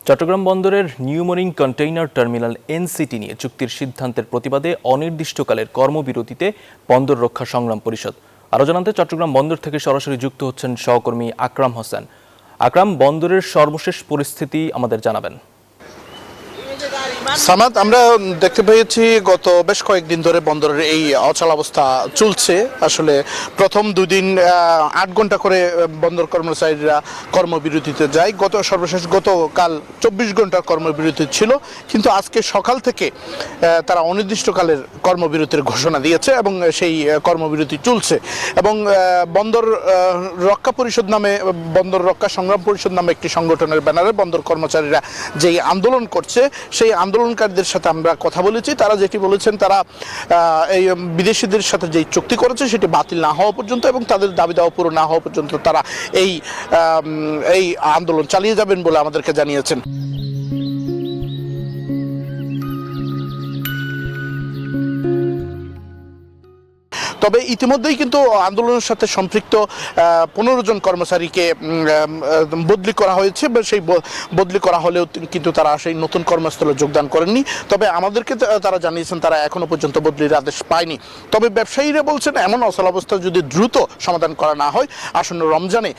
চট্টগ্রাম বন্দরের new mooring container terminal NCT নিয়ে চুক্তির সিদ্ধান্তের প্রতিবাদে অনির্দিষ্টকালের কর্মবিরতিতে বন্দর রক্ষা সংগ্রাম পরিষদ। আরও জানাতে চট্টগ্রাম বন্দর থেকে সরাসরি যুক্ত হচ্ছেন সহকর্মী আকরাম হোসেন। আকরাম, বন্দরের সর্বশেষ পরিস্থিতি আমাদের জানাবেন। সামাদ, আমরা দেখতে পেয়েছি গত বেশ কয়েকদিন ধরে বন্দরের এই অচল অবস্থা চলছে। আসলে প্রথম দুদিন 8 ঘন্টা করে বন্দর কর্মচারীরা কর্মবিরতিতে যায়। সর্বশেষ গতকাল 24 ঘন্টার কর্মবিরতি ছিল, কিন্তু আজকে সকাল থেকে তারা অনির্দিষ্টকালের কর্মবিরতির ঘোষণা দিয়েছে এবং সেই কর্মবিরতি চলছে। এবং বন্দর রক্ষা পরিষদ নামে, বন্দর রক্ষা সংগ্রাম পরিষদ নামে একটি সংগঠনের ব্যানারে বন্দর কর্মচারীরা যেই আন্দোলন করছে, সেই আন্দোলনকারীদের সাথে আমরা কথা বলেছি। তারা যেটি বলেছেন, তারা এই বিদেশিদের সাথে যেই চুক্তি করেছে সেটি বাতিল না হওয়া পর্যন্ত এবং তাদের দাবি দাওয়া পূরণ না হওয়া পর্যন্ত তারা এই আন্দোলন চালিয়ে যাবেন বলে আমাদেরকে জানিয়েছেন। তবে ইতিমধ্যেই কিন্তু আন্দোলনের সাথে সম্পৃক্ত 15 জন কর্মচারীকে বদলি করা হয়েছে। সেই বদলি করা হলেও কিন্তু তারা সেই নতুন কর্মস্থলে যোগদান করেননি। তবে আমাদেরকে তারা জানিয়েছেন তারা এখনো পর্যন্ত বদলির আদেশ পায়নি। তবে ব্যবসায়ীরা বলছেন, এমন অচলাবস্থা যদি দ্রুত সমাধান করা না হয়, আসন্ন রমজানে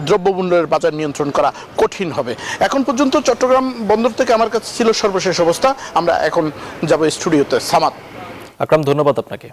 দ্রব্যমূল্যের বাজার নিয়ন্ত্রণ করা কঠিন হবে। এখন পর্যন্ত চট্টগ্রাম বন্দর থেকে আমার কাছে ছিল সর্বশেষ অবস্থা। আমরা এখন যাব স্টুডিওতে। সামাদ। আকরাম, ধন্যবাদ আপনাকে।